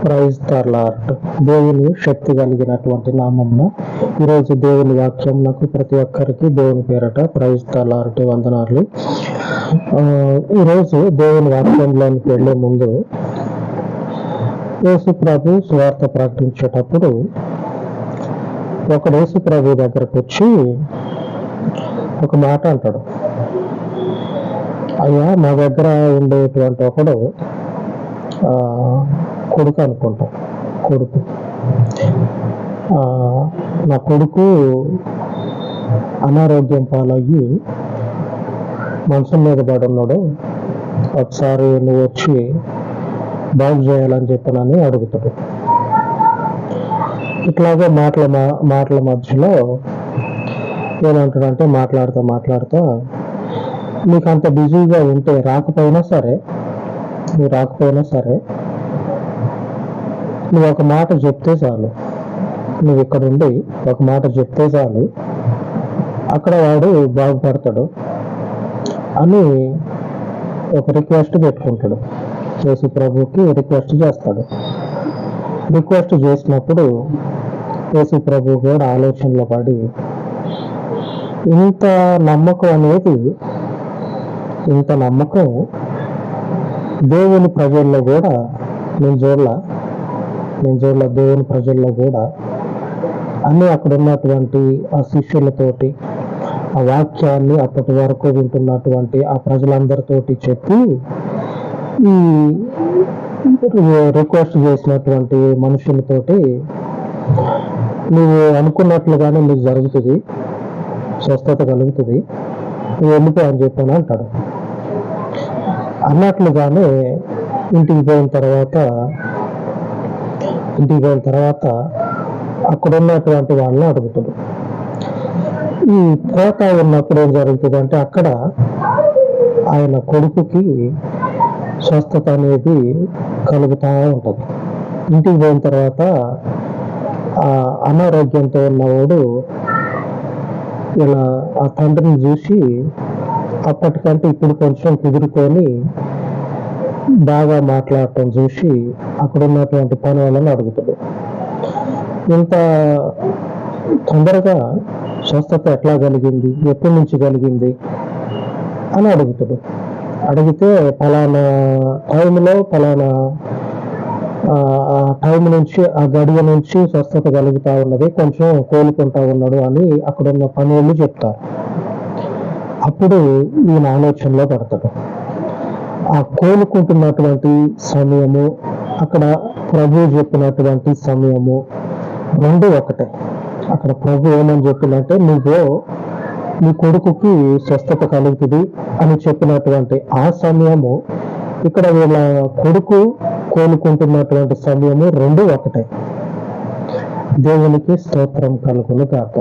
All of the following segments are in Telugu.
Praise the lord. దేవుని శక్తి కలిగినటువంటి నామమున ఈరోజు దేవుని వాక్యం నాకు ప్రతి ఒక్కరికి దేవుని పేరట ప్రైజ్ ద లార్డ్ వందనాలు. ఈరోజు దేవుని వాక్యంలోనికి వెళ్లే ముందు యేసు ప్రభు సువార్త ప్రకటించేటప్పుడు ఒకడు యేసు ప్రభు దగ్గరకు వచ్చి ఒక మాట అంటాడు. అయ్యా, మా దగ్గర ఉండేటువంటి ఒకడు కొడుకు అనుకుంటా, నా కొడుకు అనారోగ్యం పాలయ్యి మంచం మీద పడి ఉన్నాడు, ఒకసారి నువ్వు వచ్చి బాగు చేయాలని చెప్పనని అడుగుతాడు. ఇట్లాగే మాటల మధ్యలో ఏమంటాడంటే మాట్లాడుతా నీకు అంత బిజీగా ఉంటే నువ్వు రాకపోయినా సరే నువ్వు ఒక మాట చెప్తే చాలు, నువ్వు ఇక్కడ ఉండి ఒక మాట చెప్తే చాలు, అక్కడ వాడు బాగుపడతాడు అని ఒక రిక్వెస్ట్ పెట్టుకుంటాడు. యేసు ప్రభుకి రిక్వెస్ట్ చేస్తాడు. రిక్వెస్ట్ చేసినప్పుడు యేసు ప్రభు కూడా ఆలోచనలో పడి ఇంత నమ్మకం దేవుని ప్రజల్లో కూడా నేను చూడలా దేవుని ప్రజల్లో కూడా అన్ని అక్కడ ఉన్నటువంటి ఆ శిష్యులతోటి ఆ వాక్యాన్ని అప్పటి వరకు వింటున్నటువంటి ఆ ప్రజలందరితోటి చెప్పి ఈ రిక్వెస్ట్ చేసినటువంటి మనుషులతోటి నువ్వు అనుకున్నట్లుగానే నీకు జరుగుతుంది, స్వస్థత కలుగుతుంది, నువ్వు వెళ్ళిపో అని చెప్పాను అంటాడు. అన్నట్లుగానే ఇంటికి పోయిన తర్వాత అక్కడ ఉన్నటువంటి వాళ్ళని అడుగుతాడు. ఈ పోతా ఉన్నప్పుడు ఏం జరుగుతుంది అంటే అక్కడ ఆయన కొడుకుకి స్వస్థత అనేది కలుగుతూ ఉంటుంది. ఇంటికి పోయిన తర్వాత ఆ అనారోగ్యంతో ఉన్నవాడు ఇలా ఆ తండ్రిని చూసి అప్పటికంటే ఇప్పుడు కొంచెం కుదురుకొని బాగా మాట్లాడటం చూసి అక్కడ ఉన్నటువంటి పని వాళ్ళని అడుగుతాడు. ఇంత తొందరగా స్వస్థత ఎట్లా కలిగింది, ఎప్పటి నుంచి కలిగింది అని అడుగుతాడు. అడిగితే ఫలానా టైం నుంచి ఆ గడియ నుంచి స్వస్థత కలుగుతా ఉన్నది, కొంచెం కోలుకుంటా ఉన్నాడు అని అక్కడ ఉన్న పని వాళ్ళు చెప్తారు. అప్పుడు ఈయన ఆలోచనలో పడతాడు. ఆ కోలుకుంటున్నటువంటి సమయము, అక్కడ ప్రభు చెప్పినటువంటి సమయము రెండు ఒకటే. అక్కడ ప్రభు ఏమని చెప్పిందంటే నువ్వు నీ కొడుకుకి స్వస్థత కలుగుతుంది అని చెప్పినటువంటి ఆ సమయము, ఇక్కడ వీళ్ళ కొడుకు కోలుకుంటున్నటువంటి సమయము రెండు ఒకటే. దేవునికి స్తోత్రం కలుగును గాక.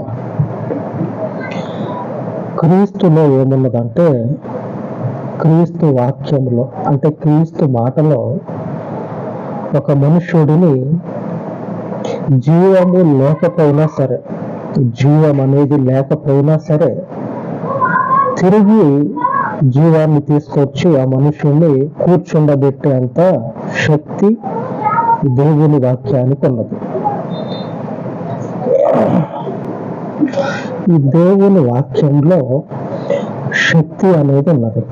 క్రీస్తులో ఏమున్నదంటే, క్రీస్తు వాక్యంలో అంటే క్రీస్తు మాటలో ఒక మనుష్యుడిని జీవం అనేది లేకపోయినా సరే తిరిగి జీవాన్ని తీసుకొచ్చి ఆ మనుషుల్ని కూర్చుండబెట్టే అంత శక్తి దేవుని వాక్యానికి ఉన్నది. ఈ దేవుని వాక్యంలో శక్తి అనేది ఉన్నది.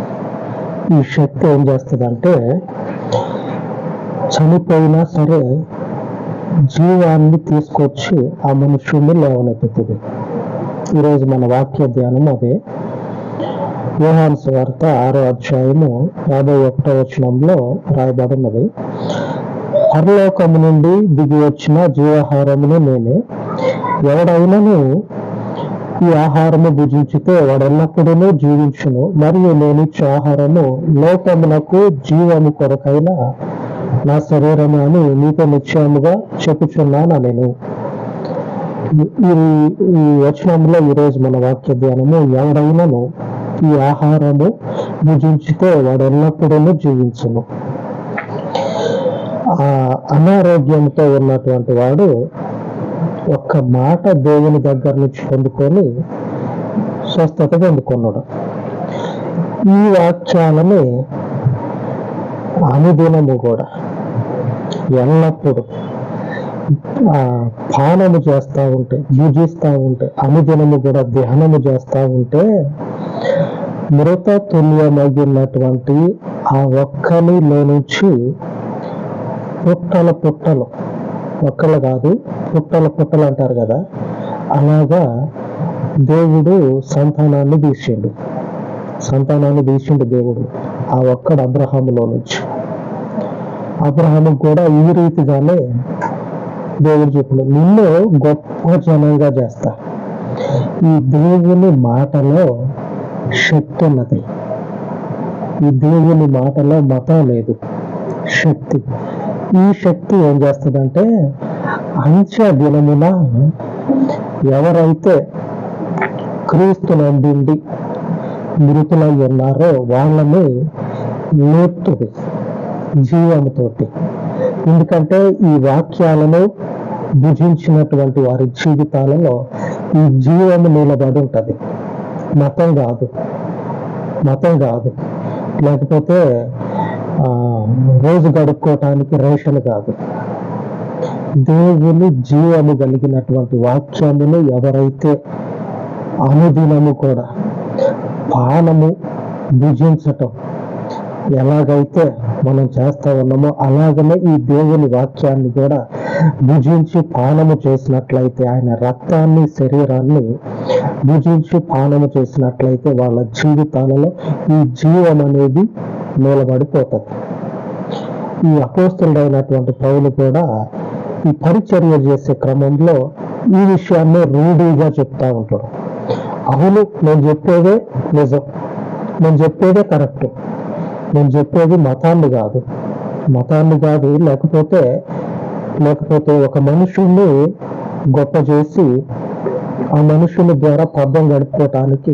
ఈ శక్తి ఏం చేస్తుందంటే చనిపోయినా సరే జీవాన్ని తీసుకొచ్చి ఆ మనుషుల్ని లేవనెత్తుతుంది. ఈరోజు మన వాక్య ధ్యానం అదే. యోహాను సువార్త 6వ అధ్యాయము 51వ వచనంలో రాయబడినది, పరలోకము నుండి దిగి వచ్చిన జీవాహారమును నేనే, ఎవడైనను ఈ ఆహారము భుజించితే వాడెల్లప్పుడూ జీవించును, మరియు నేనిచ్చే ఆహారము లోకమునకు జీవము కొరకైన నా శరీరము అని నీతో నిశ్చయముగా చెప్పుచున్నాను నేను. ఈ వచనంలో ఈరోజు మన వాక్య ధ్యానము, ఎవడైనను ఈ ఆహారము భుజించితే వాడు ఎల్లప్పుడూ జీవించును. ఆ అనారోగ్యంతో ఉన్నటువంటి వాడు ఒక్క మాట దేవుని దగ్గర నుంచి పొందుకొని స్వస్థత పొందుకున్నాడు. ఈ వాక్యాలని అనుదినము కూడా ఎల్లప్పుడూ పానము చేస్తూ ఉంటే, భుజిస్తూ ఉంటే, అనుదినము కూడా ధ్యానము చేస్తూ ఉంటే మృత తుల్యమైనటువంటి ఆ ఒక్కనిలో నుంచి పుట్టలు ఒక్కలు కాదు, పుట్టలు అంటారు కదా, అలాగా దేవుడు సంతానాన్ని తీసిండు దేవుడు ఆ ఒక్కడు అబ్రహాములో నుంచి. అబ్రహాము కూడా ఈ రీతిగానే దేవుడు చెప్పిన, నిన్ను గొప్ప జనంగా చేస్తా. ఈ దేవుని మాటలో శక్తి ఉన్నది. ఈ దేవుని మాటలో మతం లేదు, శక్తి. ఈ శక్తి ఏం చేస్తుందంటే అంచె దినమున ఎవరైతే క్రీస్తునందుండి మృతులై ఉన్నారో వాళ్ళని లేపుతుంది జీవముతోటి. ఎందుకంటే ఈ వాక్యాలను భుజించినటువంటి వారి జీవితాలలో ఈ జీవము నిలబడి ఉంటుంది. మతం కాదు, లేకపోతే రోజు గడుపుకోవటానికి రేషన్ కాదు. దేవుని జీవము కలిగినటువంటి వాక్యమును ఎవరైతే అనుదినము కూడా పానము భుజించటం ఎలాగైతే మనం చేస్తా ఉన్నామో అలాగనే ఈ దేవుని వాక్యాన్ని కూడా భుజించి పానము చేసినట్లయితే, ఆయన రక్తాన్ని శరీరాన్ని భుజించి పానము చేసినట్లయితే వాళ్ళ జీవితాలలో ఈ జీవం అనేది నిలబడిపోతుంది. ఈ అపోస్తలుడైనటువంటి పౌలు కూడా ఈ పరిచర్య చేసే క్రమంలో ఈ విషయాన్ని రూఢిగా చెప్తా ఉంటాడు. అవును, నేను చెప్పేదే నిజం, నేను చెప్పేదే కరెక్ట్, నేను చెప్పేది మతాన్ని కాదు. లేకపోతే ఒక మనుషుల్ని గొప్ప చేసి ఆ మనుషుల ద్వారా పబ్బం గడుపుకోవటానికి,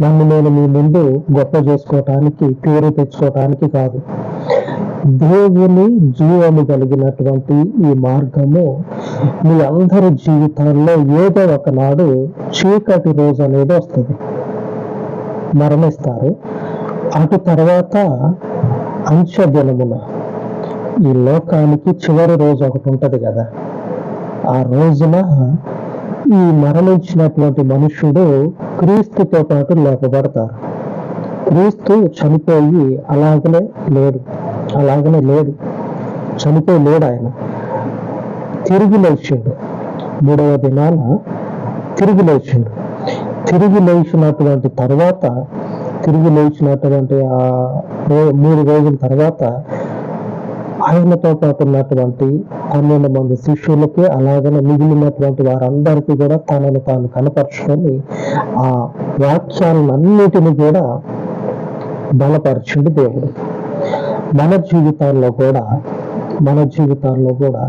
నన్ను నేను మీ ముందు గొప్ప చేసుకోవటానికి, పేరు తెచ్చుకోవటానికి కాదు. దేవుని జీవము కలిగినటువంటి ఈ మార్గము మీ అందరి జీవితాల్లో ఏదో ఒకనాడు చీకటి రోజు అనేది వస్తుంది, మరణిస్తారు. అటు తర్వాత అంచె దినమున ఈ లోకానికి చివరి రోజు ఒకటి ఉంటది కదా, ఆ రోజున ఈ మరణించినటువంటి మనుషుడు క్రీస్తుతో పాటు లేపబడతారు. క్రీస్తు చనిపోయి అలాగనే లేడు, చనిపోయి లేడు. ఆయన తిరిగి లేచిండు, 3వ దినాన తిరిగి లేచినటువంటి తర్వాత, ఆ 3 రోజుల తర్వాత ఆయనతో పాటు ఉన్నటువంటి 12 మంది శిష్యులకి, అలాగనే మిగిలినటువంటి వారందరికీ కూడా తనను తాను కనపరుచుకొని ఆ వాక్యాలన్నిటిని కూడా బలపరిచిండు దేవుడు. మన జీవితాల్లో కూడా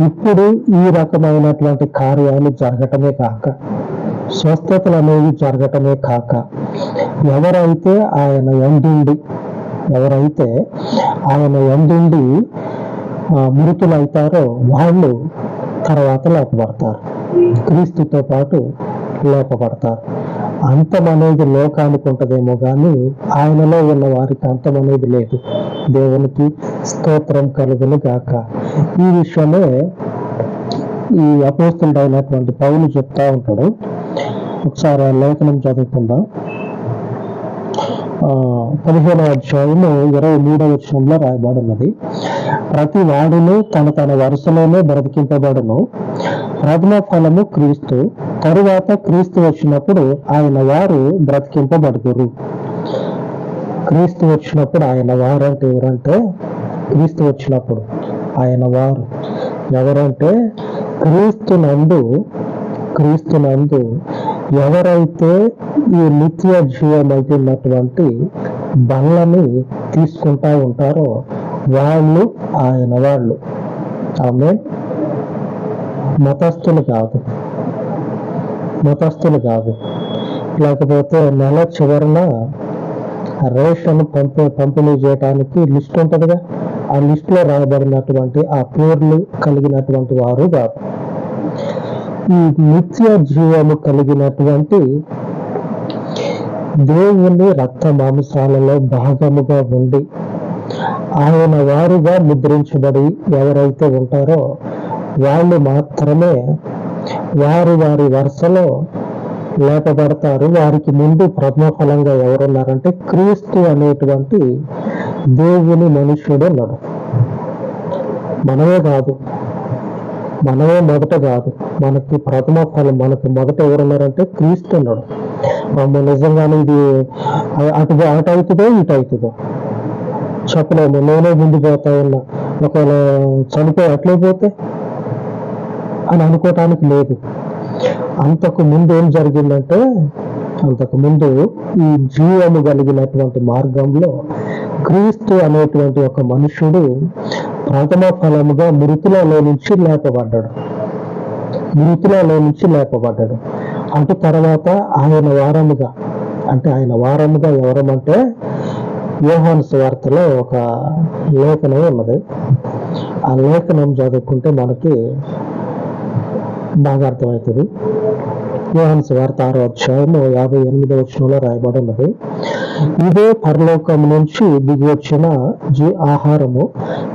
ఇప్పుడు ఈ రకమైనటువంటి కార్యాలు జరగటమే కాక, స్వస్థతలు అనేవి జరగటమే కాక, ఎవరైతే ఆయన యందుండి మృతులవుతారో వాళ్ళు తర్వాత లేపబడతారు, క్రీస్తుతో పాటు లేపబడతారు. అంతం అనేది లోకానికి ఉంటదేమో కానీ ఆయనలో ఉన్న వారికి అంతం అనేది లేదు. దేవునికి స్తోత్రం కలుగును గాక. ఈ విషయమే ఈ అపోస్తలుడైనటువంటి పౌలు చెప్తా ఉంటాడు. ఒకసారి ఆ లేఖనం చదువుకుందాం. 15వ అధ్యాయము 23వ వచనంలో రాయబడి ఉన్నది, ప్రతి వాడును తన వరుసలోనే బ్రతికింపబడును. ప్రథమ ఫలము క్రీస్తు, తరువాత క్రీస్తు వచ్చినప్పుడు ఆయన వారు బ్రతికింపబడుదురు. క్రీస్తు వచ్చినప్పుడు ఆయన వారు అంటే ఎవరంటే, క్రీస్తు వచ్చినప్పుడు ఆయన వారు ఎవరంటే క్రీస్తునందు ఎవరైతే ఈ నిత్య జీవమైనటువంటి బలని తీసుకుంటా ఉంటారో వాళ్ళు ఆయన వాళ్ళు. ఆమె మతస్థులు కాదు. లేకపోతే నెల చివరన రేషన్ పంపిణీ చేయడానికి లిస్ట్ ఉంటుందిగా, ఆ లిస్టులో రాయబడినటువంటి ఆ పేర్లు కలిగినటువంటి వారు కాదు. ఈ నిత్య జీవము కలిగినటువంటి దేవుని రక్త మాంసాలలో భాగముగా ఉండి ఆయన వారుగా ముద్రించబడి ఎవరైతే ఉంటారో వాళ్ళు మాత్రమే వారి వారి వరుసలో లేపబడతారు. వారికి ముందు ప్రథమఫలంగా ఎవరున్నారంటే క్రీస్తు అనేటువంటి దేవుని మనుష్యుడు ఉన్నాడు. మనమే కాదు, మనమే మొదట కాదు, మనకి ప్రథమ ఫలం, మనకి మొదట ఎవరున్నారంటే క్రీస్తు ఉన్నాడు. నిజంగానే ఇది అటు అవుతుందో ఇటు అవుతుందో చెప్పలేము. నేనే ముందు పోతా ఉన్నా, ఒకవేళ చనిపోయి అట్లే పోతే అని అనుకోవటానికి లేదు. అంతకు ముందు ఏం జరిగిందంటే, అంతకు ముందు ఈ జీవము కలిగినటువంటి మార్గంలో క్రీస్తు అనేటువంటి ఒక మనుషుడు ప్రథమ ఫలముగా మృతులలో నుంచి లేపబడ్డాడు. అటు తర్వాత ఆయన వారముగా, అంటే ఆయన వారముగా ఎవరమంటే యోహాను సువార్తలో ఒక లేఖనం ఉన్నది. ఆ లేఖనం చదువుకుంటే మనకి బాగా అర్థమవుతుంది. యోహాను సువార్త 6వ అధ్యాయం 58వ వచనంలో రాయబడి ఉన్నది. ఇదే పరలోకం నుంచి దిగి వచ్చిన ఆహారము,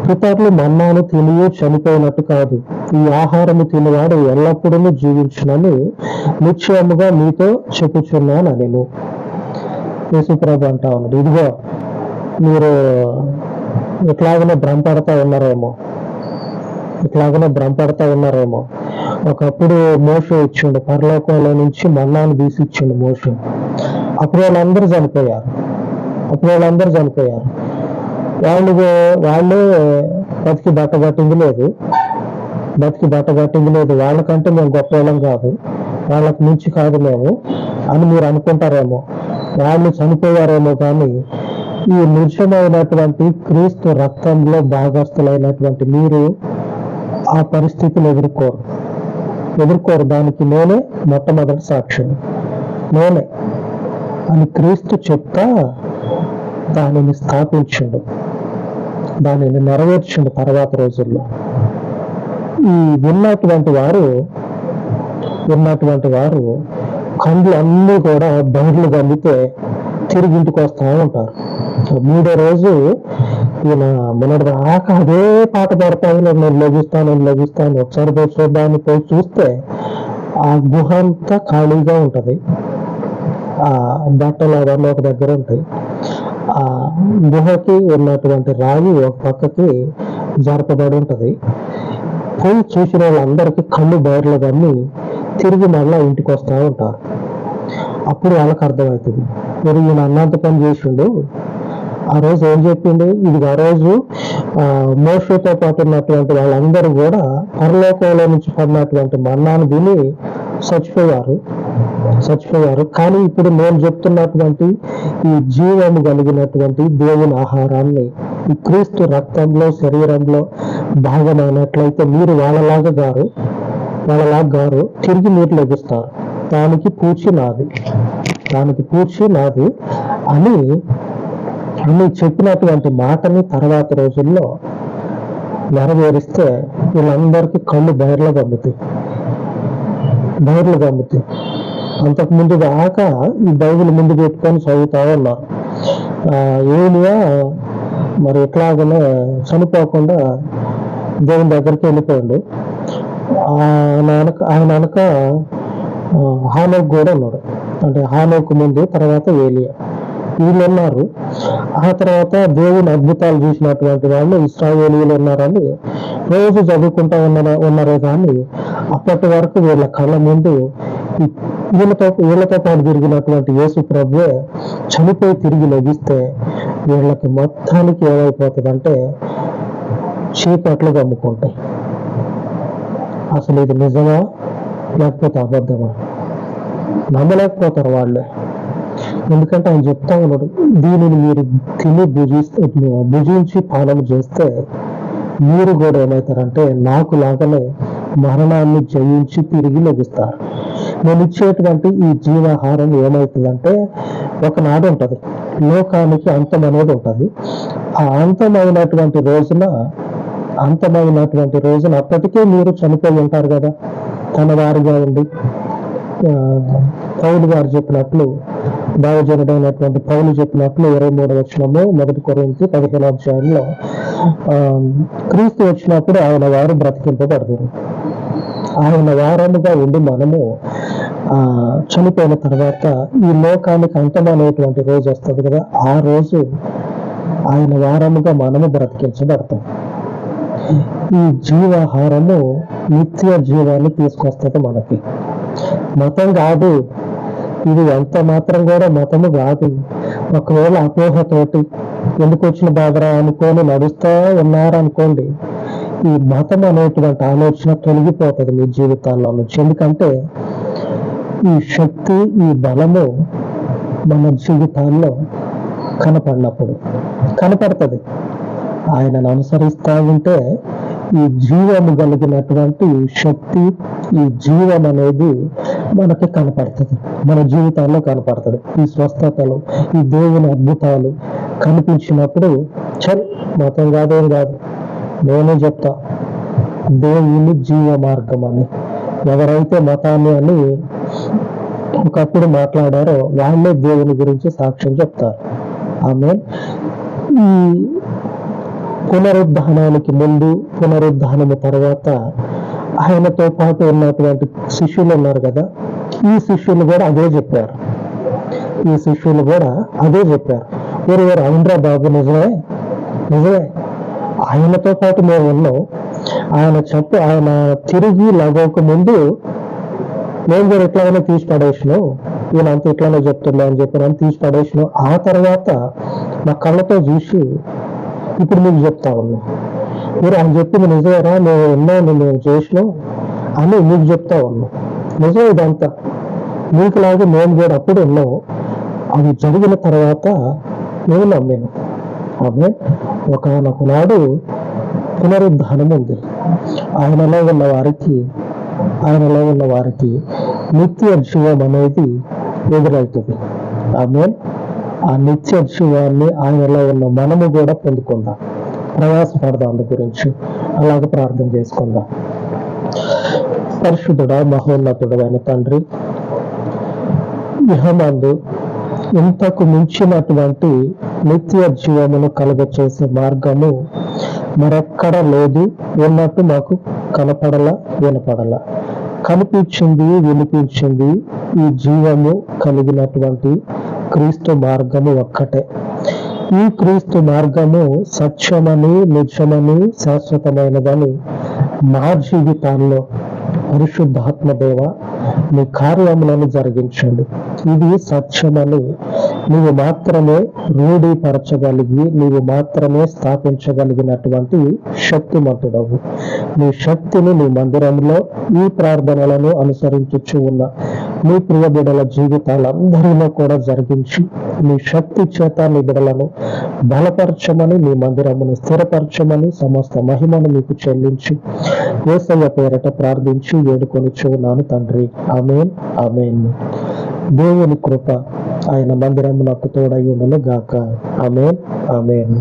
పితరులు మన్నాను తిని చనిపోయినట్టు కాదు, ఈ ఆహారము తినివాడు ఎల్లప్పుడూ జీవించునని నిశ్చయముగా మీతో చెప్పుచున్నాను నేను. యేసుప్రభు అంటా ఉన్నాడు, ఇదిగో మీరు ఇట్లాగనే భ్రమపడతా ఉన్నారేమో. ఒకప్పుడు మోషే ఇచ్చిండు, పరలోకంలో నుంచి మన్నాను తీసి ఇచ్చిండు మోషే. అప్పుడు వాళ్ళందరూ చనిపోయారు. వాళ్ళే బతికి బట్టగట్టింది లేదు. వాళ్ళకంటే మేము గొప్ప వాళ్ళం కాదు, వాళ్ళకి మించి కాదు మేము అని మీరు అనుకుంటారేమో. వాళ్ళు చనిపోయారేమో, కానీ ఈ నిజమైనటువంటి క్రీస్తు రక్తంలో భాగస్థులైనటువంటి మీరు ఆ పరిస్థితిని ఎదుర్కోరు. దానికి నేనే మొట్టమొదటి సాక్షిని, నేనే అని క్రీస్తు చెప్తా దానిని స్థాపించిండు, దానిని నెరవేర్చిండు తర్వాత రోజుల్లో. ఈ విన్నటువంటి వారు కండ్లు అన్నీ కూడా బయర్లు గమ్మితే తిరిగి ఇంటికి వస్తూ ఉంటారు. 3వ రోజు ఈయన మొన్నటి దాకా అదే పాట పాడతాను, నేను లభిస్తాను. ఒకసారి పోయి చూద్దామని పోయి చూస్తే ఆ గుహ అంతా ఖాళీగా ఉంటది. ఆ బట్టలు అవన్నీ ఒక దగ్గర ఉంటాయి. ఆ గుహకి ఉన్నటువంటి రాయి ఒక పక్కకి జరపబడి ఉంటది. పోయి చూసిన వాళ్ళందరికీ కళ్ళు బయర్లు కానీ తిరిగి మళ్ళా ఇంటికి వస్తూ ఉంటారు. అప్పుడు వాళ్ళకి అర్థమవుతుంది, మరి ఈయన అన్నంత పని చేసిండు. ఆ రోజు ఏం చెప్పిండు, ఇది ఆ రోజు మోషేతో పాటు ఉన్నటువంటి వాళ్ళందరూ కూడా పరలోకంలో నుంచి పడినటువంటి మన్నాను తిని చచ్చిపోయారు. కానీ ఇప్పుడు నేను చెప్తున్నటువంటి ఈ జీవము కలిగినటువంటి దేవుని ఆహారాన్ని ఈ క్రీస్తు రక్తంలో శరీరంలో భాగమైనట్లయితే మీరు వాళ్ళలాగా గారు తిరిగి మీరు లభిస్తారు. దానికి పూచి నాది అని చెప్పినటువంటి మాటని తర్వాత రోజుల్లో నెరవేరిస్తే వీళ్ళందరికీ కళ్ళు బయర్లు గమ్ముతాయి. అంతకుముందు దాకా ఈ బైబిల్ ముందు పెట్టుకొని చదువుతా ఉన్నారు. ఏలియా మరి ఎట్లాగనే చనిపోకుండా దేవుని దగ్గరికి వెళ్ళిపోయాడు. ఆయన వెనక హానోకు కూడా ఉన్నాడు. అంటే హానోకు ముందు తర్వాత ఏలియా, వీళ్ళు ఉన్నారు. ఆ తర్వాత దేవుని అద్భుతాలు చూసినటువంటి వాళ్ళు ఇశ్రాయేలీయులు ఉన్నారని రోజు చదువుకుంటా ఉన్నారే కానీ అప్పటి వరకు వీళ్ళ కళ్ళ ముందు వీళ్ళతో పాటు తిరిగినటువంటి యేసు ప్రభువే చనిపోయి తిరిగి లభిస్తే వీళ్ళకి మొత్తానికి ఏమైపోతుందంటే చీకట్లు కమ్ముకుంటాయి. అసలు ఇది నిజమా లేకపోతే అబద్ధమా నమ్మలేకపోతారు వాళ్ళే. ఎందుకంటే ఆయన చెప్తా ఉన్నాడు, దీనిని మీరు తిని భుజించి పాలన చేస్తే మీరు కూడా ఏమవుతారంటే నాకు లాగానే మరణాన్ని జయించి తిరిగి లభిస్తారు. నేను ఇచ్చేటువంటి ఈ జీవాహారం ఏమవుతుందంటే ఒకనాడు ఉంటది, లోకానికి అంతం అనేది ఉంటది. ఆ అంతమైనటువంటి రోజున అప్పటికే మీరు చనిపోయి ఉంటారు కదా, తన వారిగా ఉండి పౌలు గారు చెప్పినట్లు దైవజనుడైనటువంటి పౌలు చెప్పినట్లు 23వ వచనము 1 కొరింథీ 15వ అధ్యాయంలో క్రీస్తు వచ్చినప్పుడు ఆయన వారు బ్రతికింపబడతారు. ఆయన వారముగా ఉండి మనము చనిపోయిన తర్వాత ఈ లోకానికి అంతం అనేటువంటి రోజు వస్తుంది కదా, ఆ రోజు ఆయన వారముగా మనము బ్రతికించబడతాం. ఈ జీవాహారము నిత్య జీవాన్ని తీసుకొస్తుంది మనకి. మతం కాదు ఇది, ఎంత మాత్రం కూడా మతము కాదు. ఒకవేళ అపోహతోటి ఎందుకు వచ్చిన బాధరా అనుకొని నడుస్తూ ఉన్నారనుకోండి, ఈ మతం అనేటువంటి ఆలోచన తొలగిపోతుంది మీ జీవితాల్లో నుంచి. ఎందుకంటే ఈ శక్తి, ఈ బలము మన జీవితాల్లో కనపడుతుంది. ఆయనను అనుసరిస్తూ ఉంటే ఈ జీవము కలిగినటువంటి శక్తి, ఈ జీవం అనేది మనకి కనపడుతుంది, మన జీవితాల్లో కనపడుతుంది. ఈ స్వస్థతలు, ఈ దేవుని అద్భుతాలు కనిపించినప్పుడు మతం కాదేం కాదు, నేనే చెప్తా దేవుని జీవ మార్గం అని. ఎవరైతే మతాన్ని అని ఒకప్పుడు మాట్లాడారో వాళ్ళే దేవుని గురించి సాక్ష్యం చెప్తారు. ఆమె ఈ పునరుద్ధానానికి ముందు, పునరుద్ధానము తర్వాత ఆయనతో పాటు ఉన్నటువంటి శిష్యులు ఉన్నారు కదా, ఈ శిష్యులు కూడా అదే చెప్పారు. వేరు అవునరా బాబు, నిజమే ఆయనతో పాటు మేము ఉన్నాం. ఆయన తిరిగి లగోక ముందు మేము కూడా ఎట్లయినా తీసి పడేసినాం, ఈయన అంత ఎట్లయినా చెప్తున్నా అని చెప్పి తీసి పడేసినాం. ఆ తర్వాత నా కళ్ళతో చూసి ఇప్పుడు మీకు చెప్తా ఉన్నాం. మీరు ఆయన చెప్పింది నిజమేరా, మేము ఉన్నాను, మేము చేసినాం అని మీకు చెప్తా ఉన్నాం. నిజమే ఇదంతా, మీకులాగా మేము కూడా అప్పుడు ఉన్నాం. అది జరిగిన తర్వాత మేము నమ్మాను. ఆమె ఒకనాడు పునరుద్ధానం ఉంది. ఆయనలో ఉన్న వారికి నిత్య జీవం అనేది ఎదురవుతుంది. ఆమె ఆ నిత్య జీవాన్ని ఆయనలో ఉన్న మనము కూడా పొందుకుందాం. ప్రయాసపడదాం అందు గురించి. అలాగే ప్రార్థన చేసుకుందాం. పరిశుద్ధుడా, మహోన్నతుడు అయిన తండ్రి, ఇహమందు ఇంతకు మించినటువంటి నిత్య జీవమును కలుగచేసే మార్గము మరెక్కడ లేదు. ఉన్నట్టు మాకు వినపడలా. కనిపించింది, వినిపించింది ఈ జీవము కలిగినటువంటి క్రీస్తు మార్గము ఒక్కటే. ఈ క్రీస్తు మార్గము సత్యమని, నిజమని, శాశ్వతమైనదని మా జీవితాల్లో పరిశుద్ధాత్మ దేవ నీ కార్యములను జరిగించండి. ఇది సత్యమని నీవు మాత్రమే రూఢీపరచగలిగి, నీవు మాత్రమే స్థాపించగలిగినటువంటి శక్తిమంతుడవు. నీ శక్తిని నీ మందిరంలో ఈ ప్రార్థనలను అనుసరించుచు ఉన్న నీ ప్రియ బిడల జీవితాలందరిలో కూడా జరిగించి, నీ శక్తి చేత నీ బిడలను బలపరచమని, నీ మందిరమును స్థిరపరచమని, సమస్త మహిమను మీకు చెల్లించి యేసయ్య పేరట ప్రార్థించి వేడుకొనిచున్నాను తండ్రి. ఆమేన్, ఆమేన్. దేవుని కృప ఆయన మందిరమునకు తోడై ఉండును గాక. ఆమేన్, ఆమేన్.